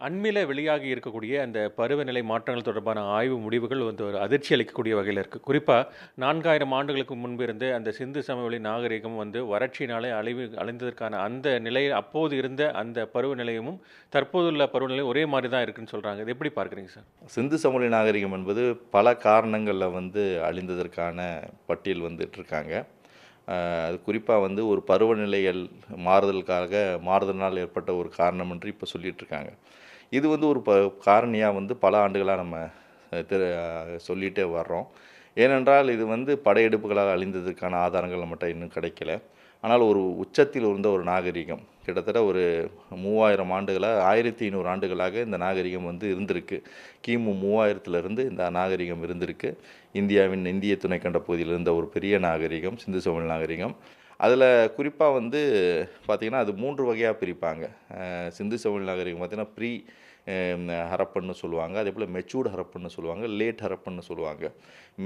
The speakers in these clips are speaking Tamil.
அண்மையில வெளியாகி இருக்கக்கூடிய அந்த பருவநிலை மாற்றங்கள் தொடர்பான ஆய்வு முடிவுகள் வந்து ஒரு அதிர்ச்சி அளிக்கக்கூடிய வகையில இருக்கு. குறிப்பா 4000 ஆண்டுகளுக்கு முன்பு இருந்த அந்த சிந்து சமவெளி நாகரிகம் வந்து வறட்சியினாலே அழிந்ததற்கான அந்த நிலை அப்போது இருந்த அந்த பருவநிலையும், தற்போதுள்ள பருவநிலையும் ஒரே மாரி தான் இருக்குன்னு சொல்றாங்க. இத எப்படி பார்க்குறீங்க சார்? சிந்து சமவெளி நாகரிகம் என்பது பல காரணங்கள்ல அழிந்ததற்கான பட்டியல் வந்துட்டுருக்காங்க. அது குறிப்பா ஒரு பருவநிலைகள் மாறுதலினால் ஏற்பட்ட ஒரு காரணம் என்று இப்ப சொல்லிட்டுருக்காங்க. இது ஒரு காரணியா பல ஆண்டுகளா நம்ம சொல்லிட்டே வர்றோம். ஏனென்றால் இது படையெடுப்புகளால் அழிந்ததற்கான ஆதாரங்கள் நம்மட்ட இன்னும் கிடைக்கல. ஆனால் ஒரு உச்சத்தில் இருந்த ஒரு நாகரிகம். கிட்டத்தட்ட ஒரு 3000 ஆண்டுகளா 1500 ஆண்டுகளாக இந்த நாகரிகம் இருந்திருக்கு. கிமு 3000லிருந்து இந்த நாகரிகம் இருந்திருக்கு. இந்திய துணைக்கண்ட பகுதியில் இருந்த ஒரு பெரிய நாகரிகம் சிந்து சமவெளி நாகரிகம். அதில் குறிப்பாக பார்த்திங்கன்னா அது 3 வகையாக பிரிப்பாங்க. சிந்து சமவெளி நாகரிகம் பார்த்திங்கன்னா ஹரப்பன்னு சொல்லுவாங்க. அதேபோல் மெச்சூர்டு ஹரப்பன்னு சொல்லுவாங்க. லேட் ஹரப்பன்னு சொல்லுவாங்க.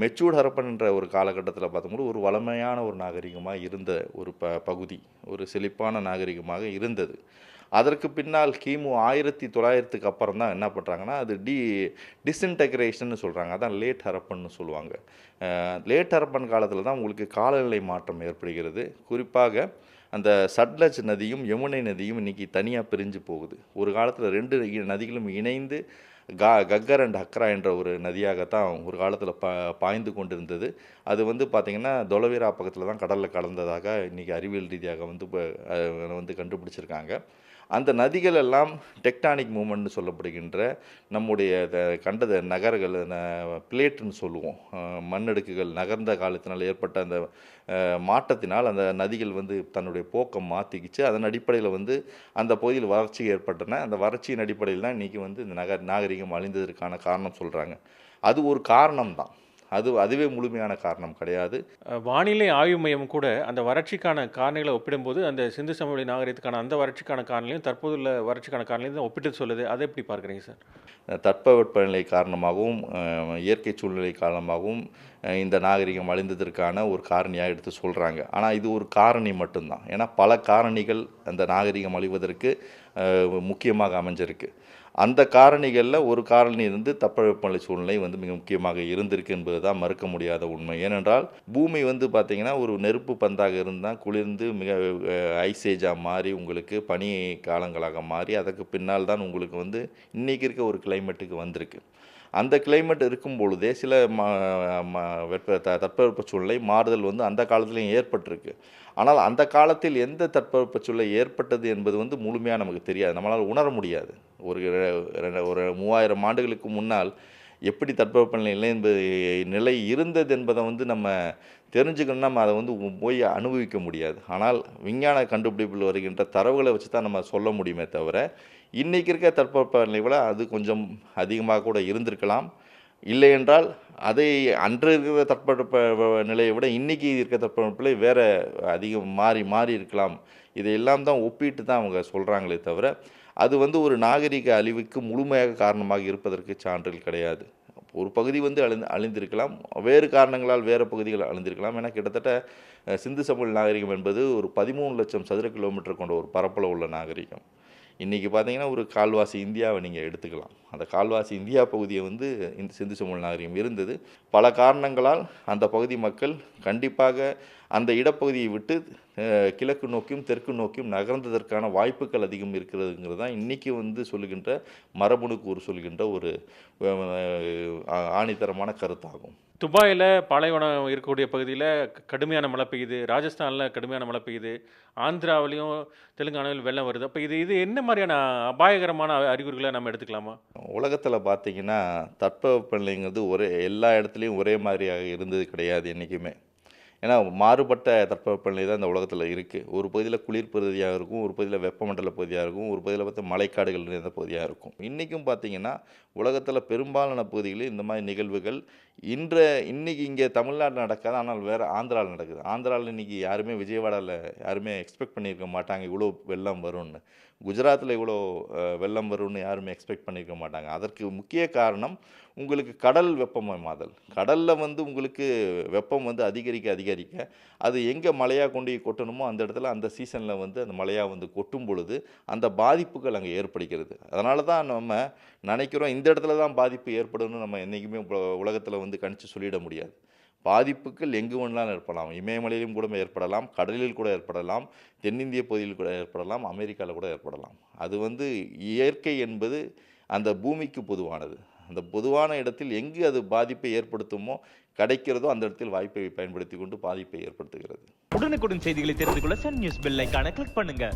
மெச்சூர்டு ஹரப்பன்ன்ற ஒரு காலகட்டத்தில் பார்த்தோம்னா ஒரு வளமையான ஒரு நாகரிகமாக இருந்த ஒரு பகுதி, ஒரு செழிப்பான நாகரிகமாக இருந்தது. அதற்கு பின்னால் கிமு 1900க்கு அப்புறம் தான் என்ன பண்ணுறாங்கன்னா அது டிஸ்இன்டெக்ரேஷன்னு சொல்கிறாங்க. அதான் லேட் ஹரப்பன்னு சொல்லுவாங்க. லேட் ஹரப்பன் காலத்தில் தான் உங்களுக்கு காலநிலை மாற்றம் ஏற்படுகிறது. குறிப்பாக அந்த சட்லஜ் நதியும் யமுனை நதியும் இன்றைக்கி தனியாக பிரிஞ்சு போகுது. ஒரு காலத்தில் 2 நதிகளும் இணைந்து கக்கர் அண்ட் ஹக்ரா என்ற ஒரு நதியாகத்தான் ஒரு காலத்தில் பாய்ந்து கொண்டிருந்தது. அது பார்த்திங்கன்னா தொலவீரா பக்கத்தில் தான் கடலில் கலந்ததாக இன்றைக்கி அறிவியல் ரீதியாக கண்டுபிடிச்சிருக்காங்க. அந்த நதிகள் எல்லாம் டெக்டானிக் மூவ்மெண்ட்னு சொல்லப்படுகின்ற நம்முடைய கண்டத நகர்கள் பிளேட்டுன்னு சொல்லுவோம். மண்ணடுக்குகள் நகர்ந்த காலத்தினால் ஏற்பட்ட அந்த மாற்றத்தினால் அந்த நதிகள் தன்னுடைய போக்கம் மாற்றிக்கிச்சு. அதன் அடிப்படையில் அந்த பகுதியில் வறட்சி ஏற்பட்டன. அந்த வறட்சியின் அடிப்படையில் தான் இன்றைக்கி இந்த நாகரிகம் அழிந்ததற்கான காரணம் சொல்கிறாங்க. அது ஒரு காரணம் தான். அதுவே முழுமையான காரணம் கிடையாது. வானிலை ஆய்வு மையம் கூட அந்த வறட்சிக்கான காரணிகள ஒப்பிடும்போது, அந்த சிந்து சமவெளி நாகரிகத்துக்கான அந்த வறட்சிக்கான காரணிகளையும், தற்போதுள்ள வறட்சிக்கான காரணிகளையும் தான் ஒப்பிட்டு சொல்லுது. அத எப்படி பார்க்குறீங்க சார்? தட்பவெப்பநிலை காரணமாகவும் இயற்கை சூழ்நிலை காரணமாகவும் இந்த நாகரிகம் அழிந்ததற்கான ஒரு காரணியாக எடுத்து சொல்கிறாங்க. ஆனால் இது ஒரு காரணி மட்டும்தான். ஏன்னா பல காரணிகள் அந்த நாகரிகம் அழிவதற்கு முக்கியமாக அமைஞ்சிருக்கு. அந்த காரணிகளில் ஒரு காரணி தட்பவெப்பநிலை சூழ்நிலை மிக முக்கியமாக இருந்திருக்கு என்பது தான் மறுக்க முடியாத உண்மை. ஏனென்றால் பூமி பார்த்திங்கன்னா ஒரு நெருப்பு பந்தாக இருந்தால் குளிர்ந்து மிக ஐசேஜாக மாறி உங்களுக்கு பனி காலங்களாக மாறி அதற்கு பின்னால் தான் உங்களுக்கு இன்றைக்கி இருக்க ஒரு கிளைமேட்டுக்கு வந்திருக்கு. அந்த கிளைமேட் இருக்கும் பொழுதே சில தட்பவெப்ப சூழ்நிலை மாறுதல் அந்த காலத்துலேயும் ஏற்பட்டிருக்கு. ஆனால் அந்த காலத்தில் எந்த தட்பவெப்ப சூழ்நிலை ஏற்பட்டது என்பது முழுமையாக நமக்கு தெரியாது. நம்மளால் உணர முடியாது. ஒரு 3000 ஆண்டுகளுக்கு முன்னால் எப்படி தட்பவெப்பநிலை நிலை இருந்தது என்பதை நம்ம தெரிஞ்சுக்கணும்னா நம்ம அதை போய் அனுபவிக்க முடியாது. ஆனால் விஞ்ஞான கண்டுபிடிப்பில் வருகின்ற தரவுகளை வச்சு தான் நம்ம சொல்ல முடியுமே தவிர, இன்றைக்கி இருக்க தட்பவெப்பநிலை விட அது கொஞ்சம் அதிகமாக கூட இருந்திருக்கலாம். இல்லை என்றால் அதை அன்று இருக்கிற தட்பவெப்ப நிலையை விட இன்றைக்கி இருக்க தட்பவெப்பநிலை வேறு அதிகம் மாறி இருக்கலாம். இதையெல்லாம் தான் ஒப்பிட்டு தான் அவங்க சொல்கிறாங்களே தவிர, அது ஒரு நாகரிக அழிவுக்கு முழுமையாக காரணமாக இருப்பதற்கு சான்றுகள் கிடையாது. ஒரு பகுதி அழிந்திருக்கலாம். வேறு காரணங்களால் வேறு பகுதிகள் அழிந்திருக்கலாம். ஏன்னா கிட்டத்தட்ட சிந்து சமவெளி நாகரிகம் என்பது ஒரு 13 லட்சம் சதுர கிலோமீட்டர் கொண்ட ஒரு பரப்பளவு உள்ள நாகரிகம். இன்றைக்கி பார்த்தீங்கன்னா ஒரு கால்வாசி இந்தியாவை நீங்கள் எடுத்துக்கலாம். அந்த கால்வாசி இந்தியா பகுதியை இந்த சிந்து சமவெளி நாகரிகம் இருந்தது. பல காரணங்களால் அந்த பகுதி மக்கள் கண்டிப்பாக அந்த இடப்பகுதியை விட்டு கிழக்கு நோக்கியும் தெற்கு நோக்கியும் நகர்ந்ததற்கான வாய்ப்புகள் அதிகம் இருக்கிறதுங்கிறது தான் இன்றைக்கி சொல்லுகின்ற மரபணு கூறு சொல்கின்ற ஒரு ஆணித்தரமான கருத்தாகும். துபாயில பாலைவனம் இருக்கக்கூடிய பகுதியில கடுமையான மழை பெய்யுது. ராஜஸ்தான்ல கடுமையான மழை பெய்யுது. ஆந்திராவிலயும், தெலுங்கானாவிலும் வெள்ளம் வருது. அப்ப இது இது என்ன மாரியான அபாயகரமான அறிகுறிகள நம்ம எடுத்துக்கலாமா? உலகத்தில் பார்த்தீங்கன்னா தட்பவெப்பநிலைங்கிறது எல்லா இடத்துலையும் ஒரே மாதிரியாக இருந்தது கிடையாது என்றைக்குமே. ஏன்னா மாறுபட்ட தட்பவெப்பநிலை தான் இந்த உலகத்தில் இருக்குது. ஒரு பகுதியில் குளிர் பகுதியாக இருக்கும், ஒரு பகுதியில் வெப்பமண்டல பகுதியாக இருக்கும், ஒரு பகுதியில் பார்த்தா மலைக்காடுகள் நிறைந்த பகுதியாக இருக்கும். இன்றைக்கும் பார்த்தீங்கன்னா உலகத்தில் பெரும்பாலான பகுதிகளில் இந்த மாதிரி நிகழ்வுகள் இன்றைக்கி இங்கே தமிழ்நாட்டில் நடக்காது. ஆனால் வேறு ஆந்திராவில் நடக்குது. ஆந்திராவில் இன்றைக்கி யாருமே விஜயவாடாவில் யாருமே எக்ஸ்பெக்ட் பண்ணியிருக்க மாட்டாங்க இவ்வளோ வெள்ளம் வரும்னு. குஜராத்தில் இவ்வளோ வெள்ளம் வரும்னு யாருமே எக்ஸ்பெக்ட் பண்ணியிருக்க மாட்டாங்க. அதற்கு முக்கிய காரணம் உங்களுக்கு கடல் வெப்பமயமாதல். கடலில் வந்து உங்களுக்கு வெப்பம் வந்து அதிகரிக்க அதிகரிக்க அது எங்கே மழையாக கொண்டு போய் கொட்டணுமோ அந்த இடத்துல அந்த சீசனில் வந்து அந்த மழையாக வந்து கொட்டும் பொழுது அந்த பாதிப்புகள் அங்கே ஏற்படுகிறது. அதனால தான் நம்ம நினைக்கிறோம் இந்த இடத்துல தான் பாதிப்பு ஏற்படும்னு நம்ம என்றைக்குமே உலகத்தில் வந்து கணிச்சு சொல்லிட முடியாது. பாதிப்புகள் எங்கு வேணாலும் ஏற்படலாம். இமயமலையிலும் கூட ஏற்படலாம், கடலில் கூட ஏற்படலாம், தென்னிந்திய பகுதியில் கூட ஏற்படலாம், அமெரிக்காவில் கூட ஏற்படலாம். அது வந்து இயற்கை என்பது அந்த பூமிக்கு பொதுவானது. அந்த பொதுவான இடத்தில் எங்கு அது பாதிப்பை ஏற்படுத்துமோ கிடைக்கிறதோ அந்த இடத்தில் வாய்ப்பை பயன்படுத்தி கொண்டு பாதிப்பை ஏற்படுத்துகிறது. உடனுக்குடன் செய்திகளை தெரிந்து கொள்ள சன் நியூஸ் பெல் ஐகானை கிளிக் பண்ணுங்க.